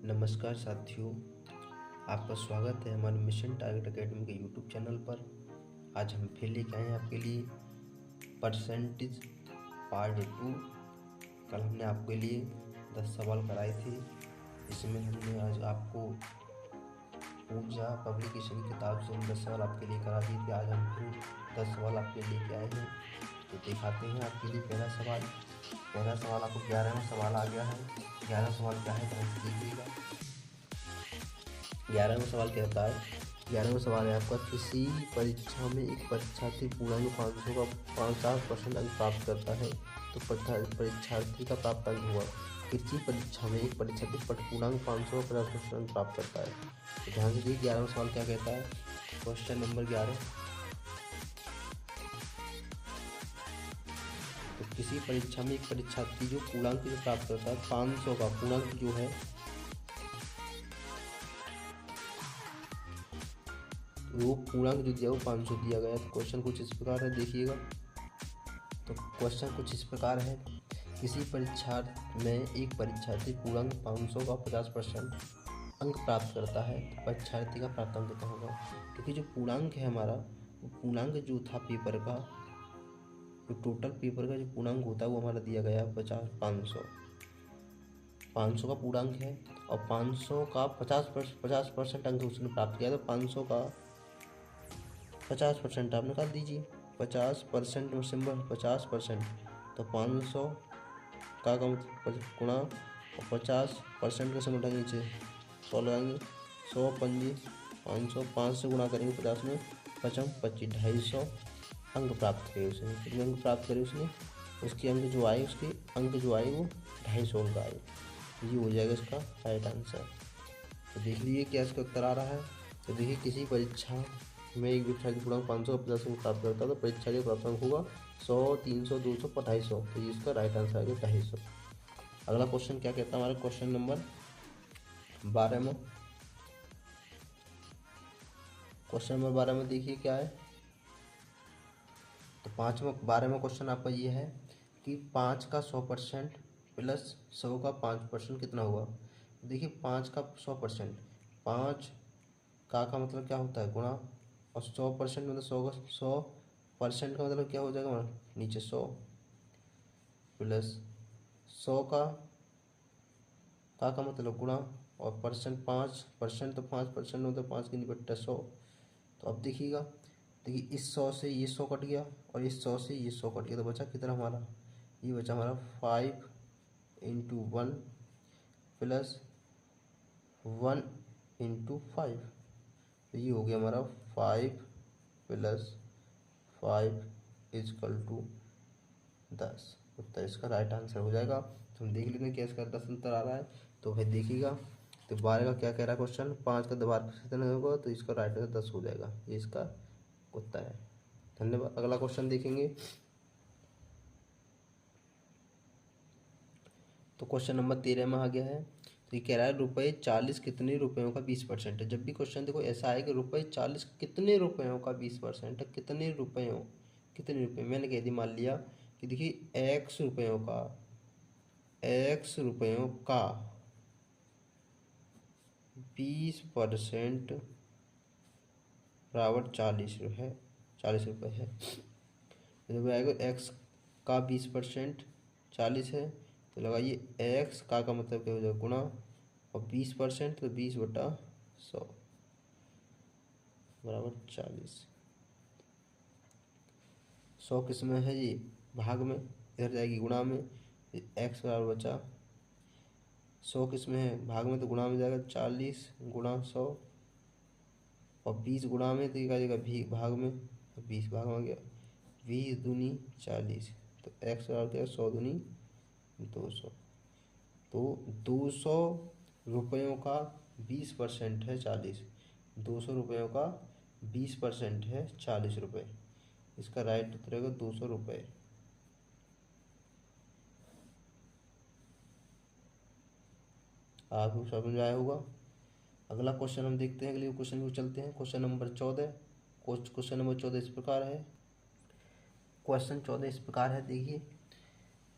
नमस्कार साथियों, आपका स्वागत है हमारे मिशन टारगेट एकेडमी के यूट्यूब चैनल पर। आज हम फिर लेके आए हैं आपके लिए परसेंटेज पार्ट 2। कल हमने आपके लिए 10 सवाल कराए थे। इसमें हमने आज आपको ऊर्जा पब्लिकेशन की किताब से 10 सवाल आपके लिए करा दिए थे। आज हम फिर 10 सवाल आपके लिए लेके आए हैं, तो दिखाते हैं आपके लिए। पहला सवाल आपको 11वां सवाल आ गया है। 11वां सवाल क्या है, ध्यान से देखिएगा। 11वां सवाल कहता है, 11वां सवाल है आपका, किसी परीक्षा में एक परीक्षार्थी पूर्णांक 500 का 50% अंक प्राप्त करता है तो परीक्षार्थी का प्राप्त अंक हुआ। किसी परीक्षा में एक परीक्षार्थी पूर्णांक 500 का 50% अंक प्राप्त करता है। तो ध्यान से देखिए 11वां सवाल क्या कहता है। क्वेश्चन नंबर 11, तो किसी परीक्षा में एक परीक्षार्थी जो पूर्णांक जो प्राप्त करता है 500 का पूर्णांक जो है, वो पूर्णांक जो दिया वो 500 दिया गया है। तो क्वेश्चन कुछ इस प्रकार है, देखिएगा। तो क्वेश्चन कुछ इस प्रकार है, किसी परीक्षा में एक परीक्षार्थी पूर्णांक 500 का 50% अंक प्राप्त करता है तो परीक्षार्थी का प्राप्त अंक कितना होगा। क्योंकि जो पूर्णांक है हमारा, वो पूर्णांक जो था पेपर का, जो टोटल पेपर का जो पूर्णांक होता है वो हमारा दिया गया है 500 का पूर्णांक है। और 500 का 50% अंक उसने प्राप्त किया, तो 500 का 50% आप निकाल दीजिए। 50% में सिंबल 50%, तो 500 का गुणा और 50% का सिंबल नीचे 100 लगाएंगे। 100 पंजी 500, 5 से गुणा करेंगे 50 में, 55 25 250 अंक प्राप्त करे उसने। कितने अंक प्राप्त करे उसने, उसके अंक जो आए वो 250 अंक आए। ये हो जाएगा इसका राइट आंसर। तो देख लीजिए क्या इसका उत्तर आ रहा है। तो देखिए, किसी परीक्षा में एक विद्यार्थी पूर्णांक 500 का 50 अंक प्राप्त करता है तो परीक्षा के प्राप्त अंक होगा 100, 300, 200, 250। तो ये इसका राइट आंसर आएगा 250। अगला क्वेश्चन क्या कहता है हमारा, क्वेश्चन नंबर 12 में। क्वेश्चन नंबर 12 में देखिए क्या है। तो 12वां क्वेश्चन आपका ये है कि 5 का 100% प्लस 100 का 5% कितना हुआ। देखिए 5 का 100%, 5 का मतलब क्या होता है, गुणा, और 100% मतलब 100% का मतलब क्या हो जाएगा हमारा, नीचे 100 प्लस 100 का मतलब गुणा, और परसेंट 5%, तो 5% मतलब 5 की निबट्टा 100। तो अब देखिएगा, देखिए इस 100 से ये 100 कट गया और इस 100 से ये 100 कट गया, तो बचा कितना हमारा, ये बचा हमारा 5 × 1 प्लस 1 × 5। तो ये हो गया हमारा 5 + 5 = 10। उत्तर इसका राइट आंसर हो जाएगा। तो हम देख लेते हैं क्या इसका 10 उत्तर आ रहा है। तो भाई देखिएगा, तो 12 का क्या कह रहा है क्वेश्चन, 5 का दोबारा कितना होगा, तो इसका राइट आंसर 10 हो जाएगा। ये इसका उत्तर है। धन्यवाद। अगला क्वेश्चन देखेंगे। तो क्वेश्चन नंबर 13 में आ गया है। तो ये कह रहा है रुपये 40 कितने रुपयों का 20% है। जब भी क्वेश्चन देखो ऐसा आए कि रुपये 40 कितने रुपयों का 20% है, कितने रुपये मैंने कह दी, मान लिया कि देखिए x रुपयों का 20% बराबर 40 है, 40 रुपये है। जब आएगा x का 20% 40 है, तो लगाइए x का मतलब क्या हो जाएगा, गुणा, और 20% तो 20/100 बराबर 40। 100 किस में है, ये भाग में, इधर जाएगी गुणा में, x बराबर बचा 100 किस में है, भाग में, तो गुणा में जाएगा 40 × 100, और 20 गुणा में, तो ये जाएगा भाग में, तो 20 भाग में आ गया, 20 दूनी 40, तो x बराबर क्या, 100 दूनी 200। तो 200 रुपयों का 20% है 40, 200 रुपयों का 20% है 40 रुपये। इसका राइट उत्तर होगा 200 रुपये। आपको समझ आया होगा। अगला क्वेश्चन हम देखते हैं, अगले क्वेश्चन को चलते हैं। Question number 14। क्वेश्चन नंबर 14 इस प्रकार है। क्वेश्चन 14 इस प्रकार है, देखिए,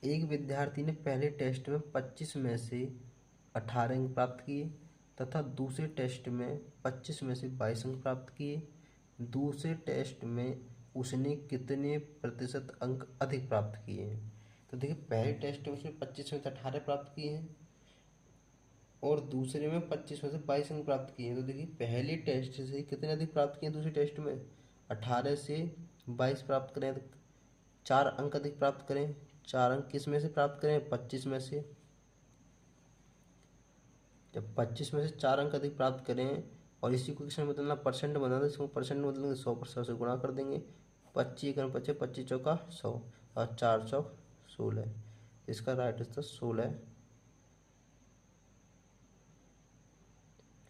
एक विद्यार्थी ने पहले टेस्ट में 25 में से 18 अंक प्राप्त किए तथा दूसरे टेस्ट में 25 में से 22 अंक प्राप्त किए। दूसरे टेस्ट में उसने कितने प्रतिशत अंक अधिक प्राप्त किए हैं? तो देखिए पहले टेस्ट में उसने 25 में से 18 प्राप्त किए हैं और दूसरे में 25 में से 22 अंक प्राप्त किए हैं। तो देखिए पहले टेस्ट से कितने अधिक प्राप्त किए हैं? दूसरे टेस्ट में 18 से 22 प्राप्त करें तो 4 अंक अधिक प्राप्त करें। 4 अंक किस में से प्राप्त करें? 25 में से। जब 25 में से 4 अंक अधिक प्राप्त करें और इसी को किसमें बदलना? परसेंट बदलना, तो इसको परसेंट में बदलेंगे 100% से गुणा कर देंगे। 25 × 25 25 चौका 100 और 4 चौक 16। इसका राइट आंसर 16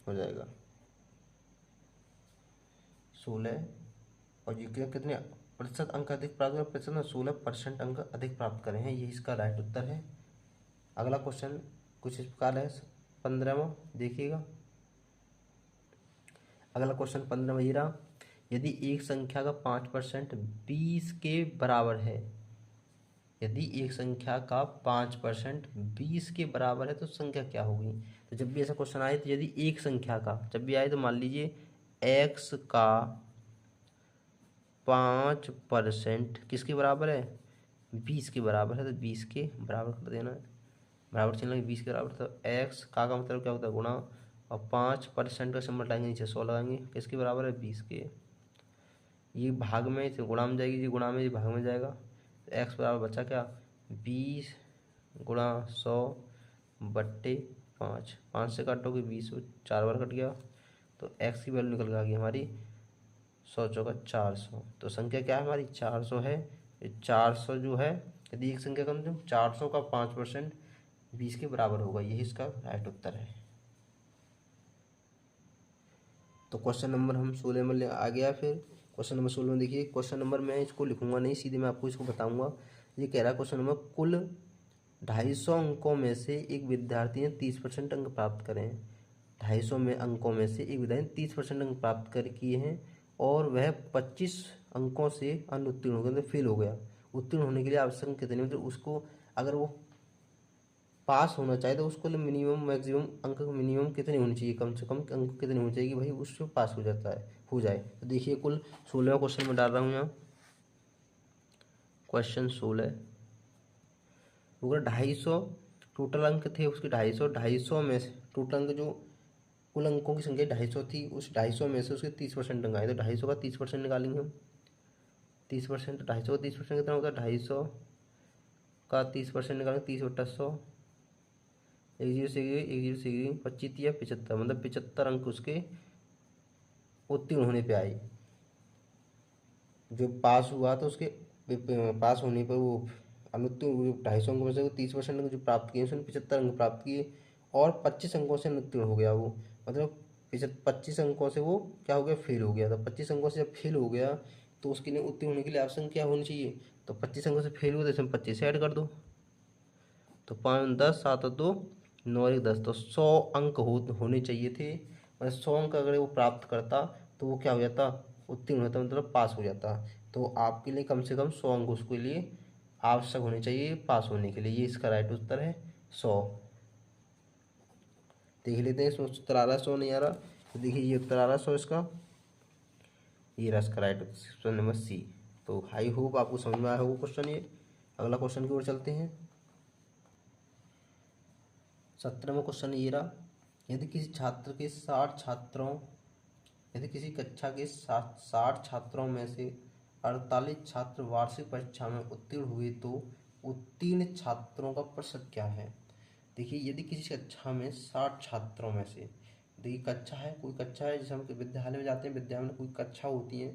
हो जाएगा। 16 और ये कितने प्रतिशत अंक अधिक प्राप्त करें? प्रतिशत में 16% अंक अधिक प्राप्त करें हैं, ये इसका राइट उत्तर है। अगला क्वेश्चन कुछ इस प्रकार है 15वां, देखिएगा। अगला क्वेश्चन 15वां ये रहा। यदि एक संख्या का 5% 20 के बराबर है, यदि एक संख्या का 5% 20 के बराबर है तो संख्या क्या होगी? तो जब भी ऐसा क्वेश्चन आए तो यदि एक संख्या का जब भी आए तो मान लीजिए x का 5% किसके बराबर है? 20 के बराबर है, तो 20 के बराबर कर देना है, बराबर चिन्ह लगे 20 के बराबर। तो x का मतलब क्या होता है? गुणा, और 5% का सिंबल लगाएंगे, नीचे 100 लगाएंगे, किसके बराबर है? 20 के। ये भाग में इसे गुणा में जाएगी, ये गुणा में, ये भाग में जाएगा, तो x बराबर बचा क्या? 20 गुणा 100/5। 5 से काटोगे 20, 4 बार कट गया, तो x की वैल्यू निकल के आ गई हमारी 100 चौका 400। तो संख्या क्या है हमारी? 400 है। 400 जो है, यदि एक संख्या का मतलब 400 का 5% 20 के बराबर होगा, यही इसका राइट उत्तर है। तो क्वेश्चन नंबर हम 16 में आ गया। फिर क्वेश्चन नंबर 16 में देखिए, क्वेश्चन नंबर मैं इसको लिखूंगा नहीं, सीधे मैं आपको इसको बताऊंगा। ये कह रहा है क्वेश्चन नंबर, कुल 250 अंकों में से एक विद्यार्थी ने 30% अंक प्राप्त करें। 250 में अंकों में से एक विद्यार्थी ने 30% अंक प्राप्त कर किए हैं और वह 25 अंकों से अनुत्तीर्ण हो गया, मतलब फेल हो गया। उत्तीर्ण होने के लिए आवश्यक अंक कितने? मतलब उसको अगर वो पास होना चाहिए तो उसको मिनिमम मैक्सिमम अंक मिनिमम कितने होने चाहिए? कम से कम अंक कितने होने चाहिए कि भाई उससे पास हो जाता है, हो जाए? तो देखिए कुल 16वां क्वेश्चन में डाल रहा हूँ यहाँ, क्वेश्चन 16 होगा 250 टोटल अंक थे उसके 250 में से टोटल अंक जो कुल अंकों की संख्या 250 थी, उस 250 में से उसके 30% अंक आए, तो 250 का 30% निकालेंगे हम। 30%, 250 का 30% कितना होता है? 250 का 30% निकालेंगे, 30/100, 1 0 से 1 0 से 25 या 75, मतलब 75 अंक उसके उत्तीर्ण होने पे आए। जो पास हुआ तो उसके पास होने पर वो अनुत्तीर्ण 250 अंकों में से 30% अंक जो प्राप्त किए उसने 75 अंक प्राप्त किए और 25 अंकों से अनुत्तीर्ण हो गया वो, मतलब 25 अंकों से वो क्या हो गया? फेल हो गया। तो 25 अंकों से जब फेल हो गया तो उसके लिए उत्तीर्ण होने के लिए आवश्यक क्या होनी चाहिए? तो 25 अंकों से फेल हुआ तो इसमें 25 से ऐड कर दो, तो 5 10 7 2 9 1 10, तो 100 अंक होने चाहिए थे। मतलब 100 अंक अगर वो प्राप्त करता तो वो क्या हो जाता? उत्तीर्ण होता, मतलब पास हो जाता। तो आपके लिए कम से कम 100 अंक उसके लिए आवश्यक होने चाहिए पास होने के लिए, ये इसका राइट उत्तर है 100। देख लेते हैं इसमें उत्तर आ रहा है 100 नहीं आ रहा, तो देखिए ये उत्तर आ रहा है 100 इसका, ये रहा इसका राइट ऑप्शन नंबर सी। तो आई होप आपको समझ में आया होगा क्वेश्चन ये। अगला क्वेश्चन की ओर चलते हैं। 17वां क्वेश्चन ये रहा। यदि किसी छात्र के 60 छात्रों यदि किसी कक्षा के 60 छात्रों में से 48 छात्र वार्षिक परीक्षा में उत्तीर्ण हुए तो उत्तीर्ण छात्रों का प्रतिशत क्या है? देखिए यदि किसी कक्षा में 60 छात्रों में से, देखिए कक्षा है, कोई कक्षा है जैसे हम विद्यालय में जाते हैं, विद्यालय में कोई कक्षा होती है,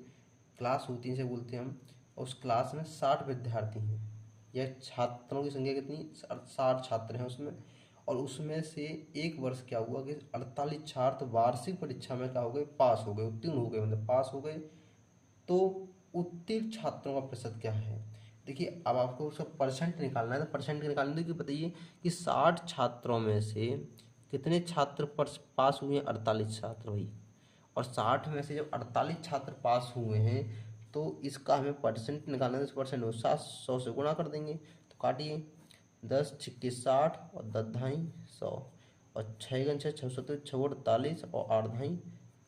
क्लास होती है इसे बोलते हैं हम, और उस क्लास में 60 विद्यार्थी हैं, यह छात्रों की संख्या कितनी? 60 छात्र हैं उसमें, और उसमें से एक वर्ष क्या हुआ कि 48 छात्र वार्षिक परीक्षा में क्या हो गए? पास हो गए, उत्तीर्ण हो गए, मतलब पास हो गए। तो उत्तीर्ण छात्रों का प्रतिशत क्या है? देखिए अब आपको उसका परसेंट निकालना है, तो परसेंट निकालने की बताइए कि 60 छात्रों में से कितने छात्र पास हुए हैं? 48 छात्र भाई, और 60 में से जब 48 छात्र पास हुए हैं तो इसका हमें परसेंट निकालना है। 10% हो 700 से गुणा कर देंगे, तो काटिए 10 × 60 और 10 × 2 100, और छः गन 6 6 6 48 और 8 धाई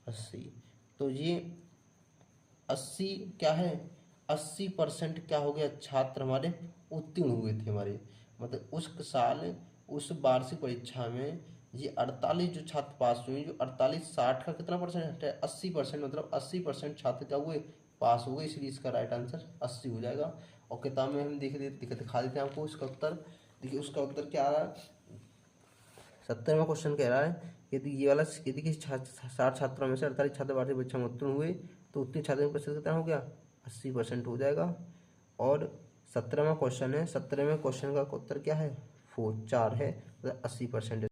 80। तो ये 80 क्या है, 80% क्या हो गया, छात्र हमारे उत्तीर्ण हुए थे हमारे, मतलब उस साल उस वार्षिक परीक्षा में ये 48 जो छात्र पास हुए, जो 48 60 का कितना परसेंट है, 80%, मतलब 80% छात्र क्या हुए, पास हो गए, इसलिए इसका राइट आंसर 80 हो जाएगा। और किताब में हम दिखा देते हैं आपको इसका उत्तर। देखिए उसका उत्तर क्या आ रहा है, 70वां क्वेश्चन कह रहा है यदि ये वाला, यदि किसी 60 छात्रों में से 48 छात्र वार्षिक परीक्षा में उत्तीर्ण हुए तो उत्तीर्ण छात्रों का प्रतिशत कितना हो गया, 80% हो जाएगा। और 17वां क्वेश्चन है, 17वें क्वेश्चन का उत्तर क्या है, 4 है, मतलब 80%।